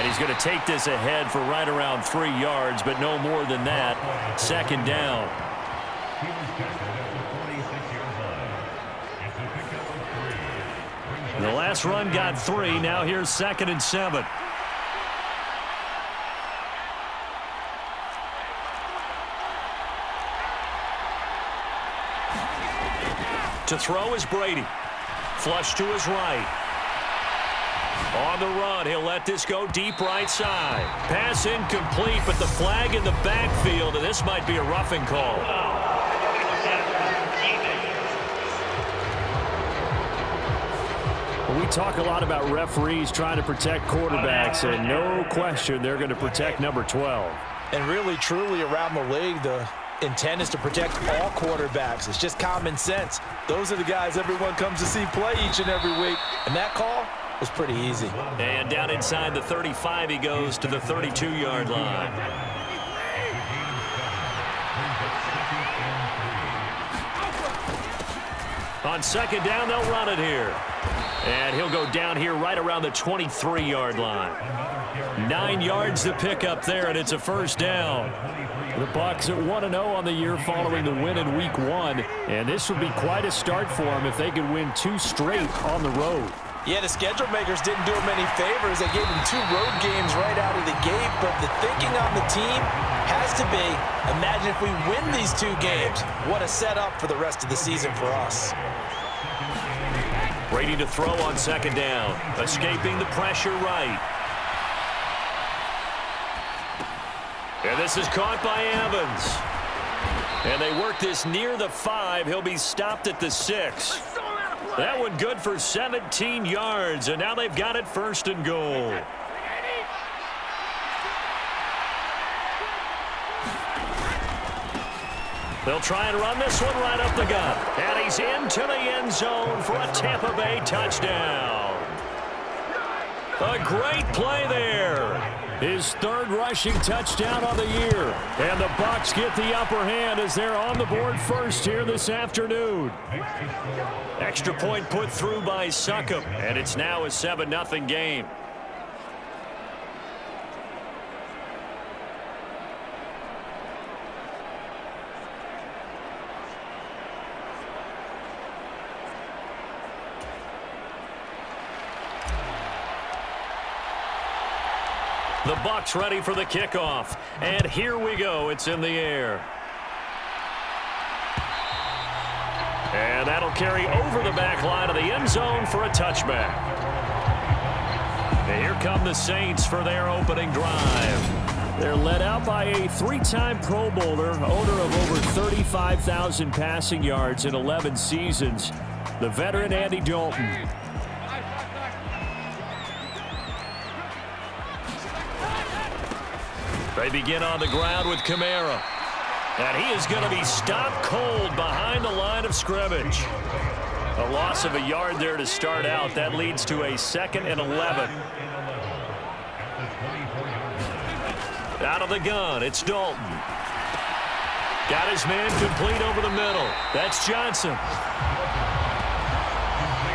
he's going to take this ahead for right around 3 yards, but no more than that. Second down. The last run got 3. Now here's 2nd and 7. To throw is Brady. Flush to his right. On the run, he'll let this go deep right side. Pass incomplete, but the flag in the backfield, and this might be a roughing call. We talk a lot about referees trying to protect quarterbacks, and no question they're going to protect number 12. And really, truly, around the league, the intent is to protect all quarterbacks. It's just common sense. Those are the guys everyone comes to see play each and every week. And that call was pretty easy. And down inside the 35, he goes to the 32-yard line. On second down, they'll run it here. And he'll go down here right around the 23-yard line. 9 yards to pick up there, and it's a first down. The Bucs at 1-0 on the year following the win in Week 1. And this would be quite a start for them if they could win 2 straight on the road. Yeah, the schedule makers didn't do him any favors. They gave him 2 road games right out of the gate. But the thinking on the team has to be, imagine if we win these 2 games. What a setup for the rest of the season for us. Brady to throw on second down. Escaping the pressure right. And this is caught by Evans. And they work this near the 5. He'll be stopped at the 6. That one good for 17 yards. And now they've got it 1st and goal. They'll try and run this one right up the gut. And he's into the end zone for a Tampa Bay touchdown. A great play there. His 3rd rushing touchdown on the year. And the Bucs get the upper hand as they're on the board first here this afternoon. Extra point put through by Succop. And it's now a 7-0 game. The Bucs ready for the kickoff. And here we go. It's in the air. And that'll carry over the back line of the end zone for a touchback. And here come the Saints for their opening drive. They're led out by a 3-time Pro Bowler, owner of over 35,000 passing yards in 11 seasons, the veteran Andy Dalton. They begin on the ground with Kamara. And he is going to be stopped cold behind the line of scrimmage. A loss of a yard there to start out. That leads to a 2nd and 11. Out of the gun, it's Dalton. Got his man complete over the middle. That's Johnson.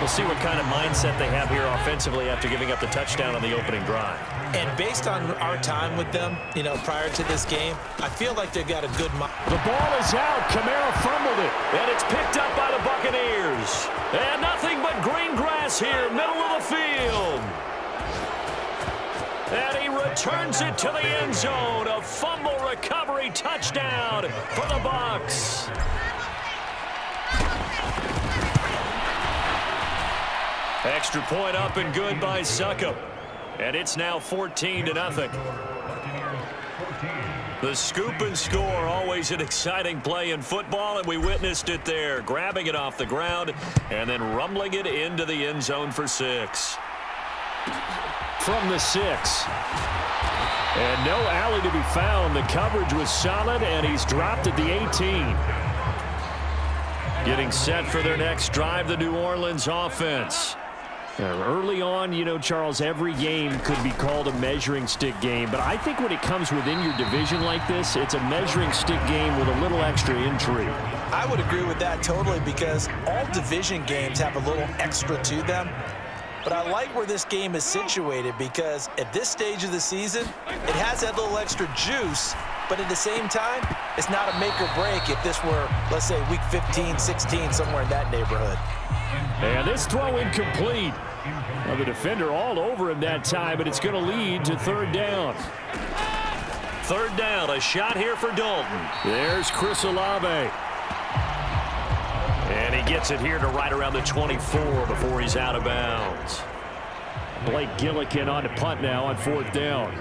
We'll see what kind of mindset they have here offensively after giving up the touchdown on the opening drive. And based on our time with them, prior to this game, I feel like they've got a good mind. The ball is out. Kamara fumbled it. And it's picked up by the Buccaneers. And nothing but green grass here, middle of the field. And he returns it to the end zone. A fumble recovery touchdown for the Bucs. Extra point up and good by Succop. And it's now 14-0. The scoop and score, always an exciting play in football, and we witnessed it there. Grabbing it off the ground and then rumbling it into the end zone for 6. From the 6. And no alley to be found. The coverage was solid, and he's dropped at the 18. Getting set for their next drive, the New Orleans offense. Early on, Charles, every game could be called a measuring stick game. But I think when it comes within your division like this, it's a measuring stick game with a little extra intrigue. I would agree with that totally because all division games have a little extra to them. But I like where this game is situated because at this stage of the season, it has that little extra juice, but at the same time, it's not a make or break if this were, let's say, week 15, 16, somewhere in that neighborhood. And this throw incomplete. Now the defender all over him that time, but it's going to lead to third down. Third down, a shot here for Dalton. There's Chris Olave. And he gets it here to right around the 24 before he's out of bounds. Blake Gillikin on to punt now on fourth down.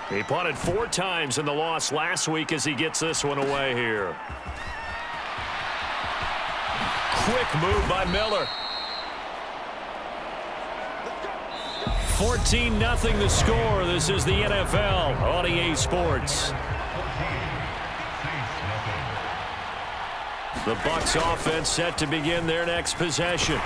He punted 4 times in the loss last week as he gets this one away here. Quick move by Miller. 14-0 the score. This is the NFL on EA Sports. The Bucs offense set to begin their next possession.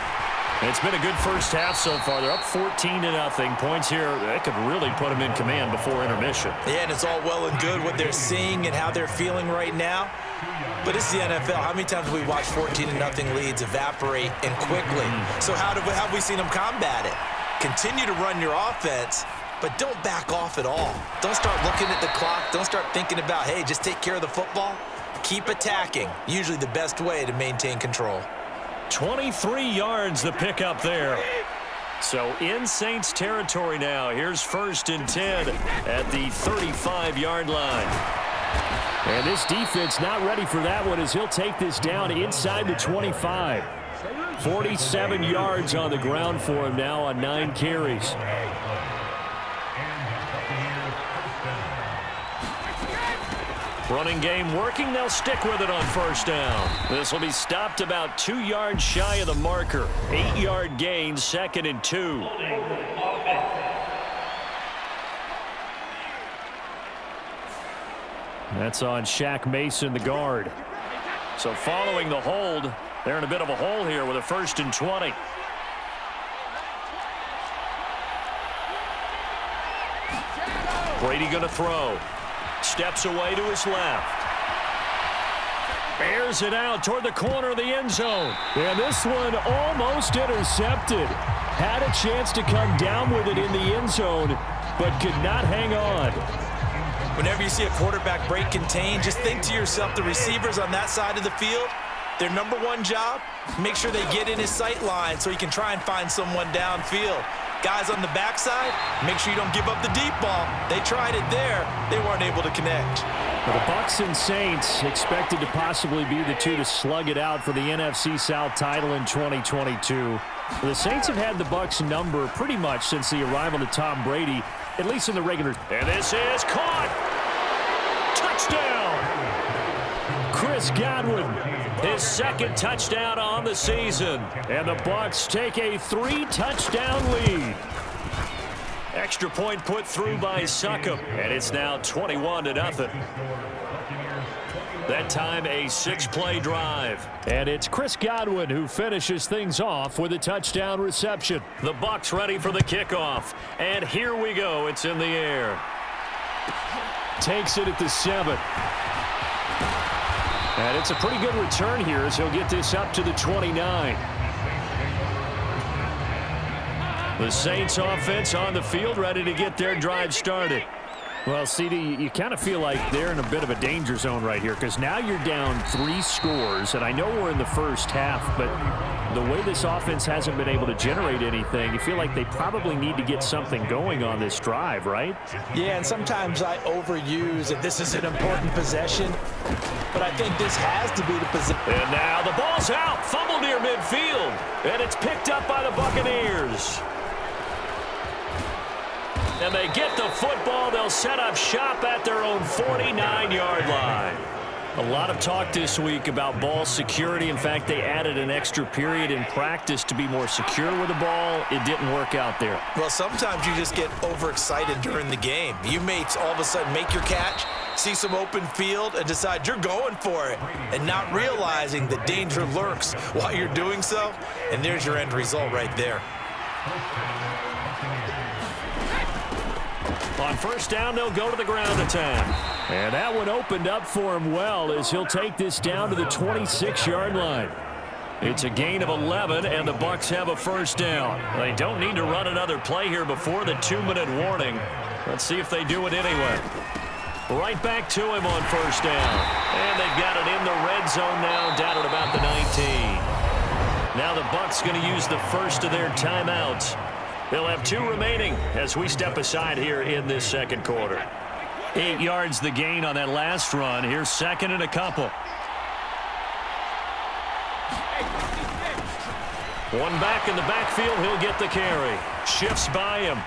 It's been a good first half so far. They're up 14-0. Points here, that could really put them in command before intermission. Yeah, and it's all well and good what they're seeing and how they're feeling right now. But it's the NFL. How many times have we watched 14-0 leads evaporate and quickly? So how have we seen them combat it? Continue to run your offense, but don't back off at all. Don't start looking at the clock. Don't start thinking about, hey, just take care of the football. Keep attacking. Usually the best way to maintain control. 23 yards the pickup there. So in Saints territory now. Here's 1st and 10 at the 35-yard line. And this defense not ready for that one as he'll take this down inside the 25. 47 yards on the ground for him now on 9 carries. Running game working. They'll stick with it on 1st down. This will be stopped about 2 yards shy of the marker. 8-yard gain, 2nd and 2. That's on Shaq Mason, the guard. So following the hold, they're in a bit of a hole here with a 1st and 20. Brady going to throw. Steps away to his left. Airs it out toward the corner of the end zone. And this one almost intercepted. Had a chance to come down with it in the end zone, but could not hang on. Whenever you see a quarterback break contain, just think to yourself, the receivers on that side of the field, their number one job, make sure they get in his sight line so he can try and find someone downfield. Guys on the backside, make sure you don't give up the deep ball. They tried it there. They weren't able to connect. Well, the Bucs and Saints expected to possibly be the two to slug it out for the NFC South title in 2022. The Saints have had the Bucs number pretty much since the arrival of Tom Brady, at least in the regular. And this is caught. Touchdown. Chris Godwin, his 2nd touchdown on the season. And the Bucs take a 3-touchdown lead. Extra point put through by Succop, and it's now 21-0. That time a 6-play drive. And it's Chris Godwin who finishes things off with a touchdown reception. The Bucs ready for the kickoff. And here we go. It's in the air. Takes it at the 7. And it's a pretty good return here as he'll get this up to the 29. The Saints offense on the field ready to get their drive started. Well, CD, you kind of feel like they're in a bit of a danger zone right here because now you're down 3 scores, and I know we're in the first half, but the way this offense hasn't been able to generate anything, you feel like they probably need to get something going on this drive, right? Yeah, and sometimes I overuse that this is an important possession, but I think this has to be the possession. And now the ball's out, fumble near midfield, and it's picked up by the Buccaneers. And they get the football. They'll set up shop at their own 49-yard line. A lot of talk this week about ball security. In fact, they added an extra period in practice to be more secure with the ball. It didn't work out there. Well, sometimes you just get overexcited during the game. You may all of a sudden make your catch, see some open field, and decide you're going for it, and not realizing the danger lurks while you're doing so. And there's your end result right there. On 1st down, they'll go to the ground attack. And that one opened up for him well as he'll take this down to the 26-yard line. It's a gain of 11, and the Bucs have a first down. They don't need to run another play here before the 2-minute warning. Let's see if they do it anyway. Right back to him on first down. And they've got it in the red zone now, down at about the 19. Now the Bucs going to use the first of their timeouts. They'll have 2 remaining as we step aside here in this second quarter. 8 yards the gain on that last run. Here's second and a couple. One back in the backfield. He'll get the carry. Shifts by him.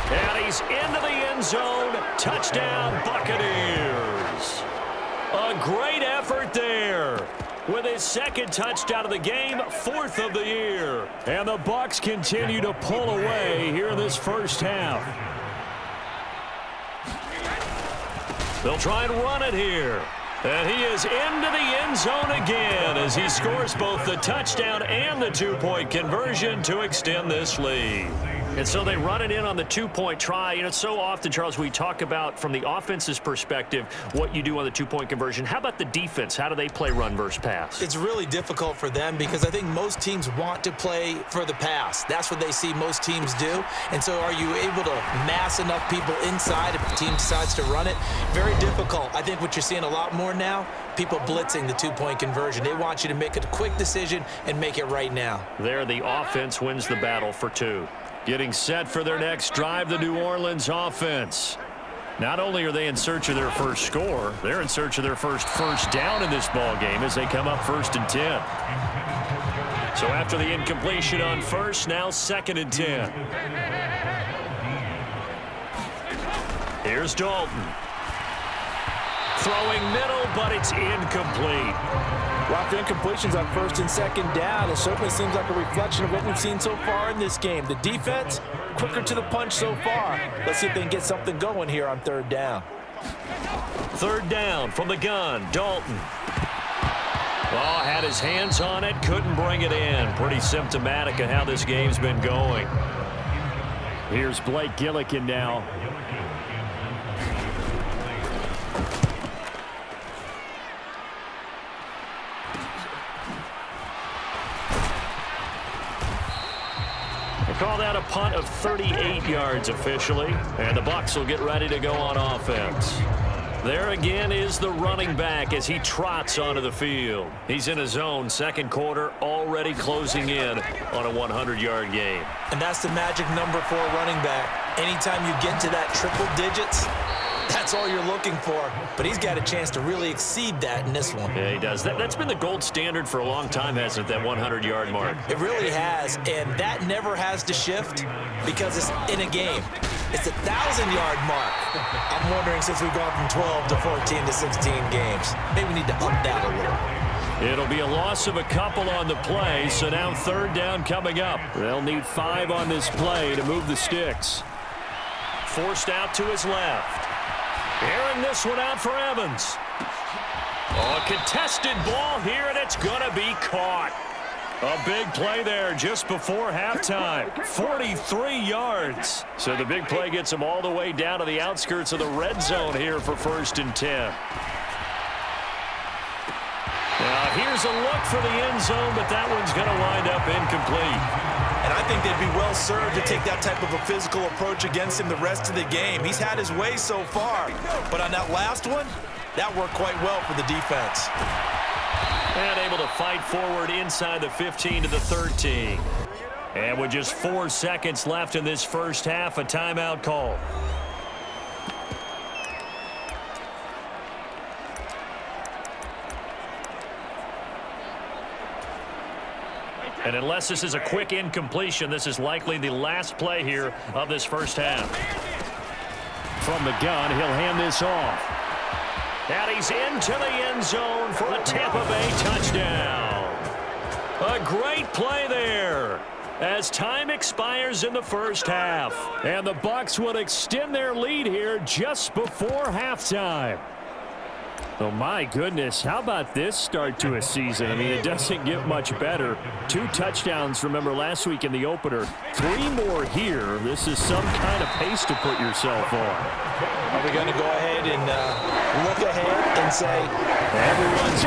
And he's into the end zone. Touchdown, Buccaneers. A great effort there. With his second touchdown of the game, 4th of the year. And the Bucs continue to pull away here in this first half. They'll try and run it here. And he is into the end zone again as he scores both the touchdown and the 2-point conversion to extend this lead. And so they run it in on the 2-point try. You know, so often, Charles, we talk about from the offense's perspective what you do on the 2-point conversion. How about the defense? How do they play run versus pass? It's really difficult for them because I think most teams want to play for the pass. That's what they see most teams do. And so are you able to mass enough people inside if the team decides to run it? Very difficult. I think what you're seeing a lot more now, people blitzing the 2-point conversion. They want you to make a quick decision and make it right now. There, the offense wins the battle for 2. Getting set for their next drive, the New Orleans offense. Not only are they in search of their first score, they're in search of their first down in this ball game as they come up 1st and 10. So after the incompletion on first, now 2nd and 10. Here's Dalton. Throwing middle, but it's incomplete. Lots of incompletions on 1st and 2nd down. It certainly seems like a reflection of what we've seen so far in this game. The defense, quicker to the punch so far. Let's see if they can get something going here on 3rd down. 3rd down from the gun, Dalton. Oh, had his hands on it, couldn't bring it in. Pretty symptomatic of how this game's been going. Here's Blake Gillikin now. Call that a punt of 38 yards officially, and the Bucs will get ready to go on offense. There again is the running back as he trots onto the field. He's in his zone, second quarter, already closing in on a 100-yard game. And that's the magic number for a running back. Anytime you get to that triple digits, that's all you're looking for. But he's got a chance to really exceed that in this one. Yeah, he does. That's been the gold standard for a long time, hasn't it, that 100-yard mark? It really has, and that never has to shift because it's in a game. It's a 1,000-yard mark. I'm wondering, since we've gone from 12 to 14 to 16 games, maybe we need to up that a little. It'll be a loss of a couple on the play, so now 3rd down coming up. They'll need 5 on this play to move the sticks. Forced out to his left. Airing this one out for Evans. Oh, a contested ball here, and it's going to be caught. A big play there just before halftime. 43 yards. So the big play gets them all the way down to the outskirts of the red zone here for 1st and 10. Now here's a look for the end zone, but that one's going to wind up incomplete. And I think they'd be well served to take that type of a physical approach against him the rest of the game. He's had his way so far, but on that last one, that worked quite well for the defense. And able to fight forward inside the 15 to the 13. And with just 4 seconds left in this first half, a timeout call. And unless this is a quick incompletion, this is likely the last play here of this first half. From the gun, he'll hand this off. And he's into the end zone for a Tampa Bay touchdown. A great play there as time expires in the first half. And the Bucs will extend their lead here just before halftime. Oh, my goodness. How about this start to a season? I mean, it doesn't get much better. 2 touchdowns, remember, last week in the opener. 3 more here. This is some kind of pace to put yourself on. Are we going to go ahead and look ahead and say, everyone's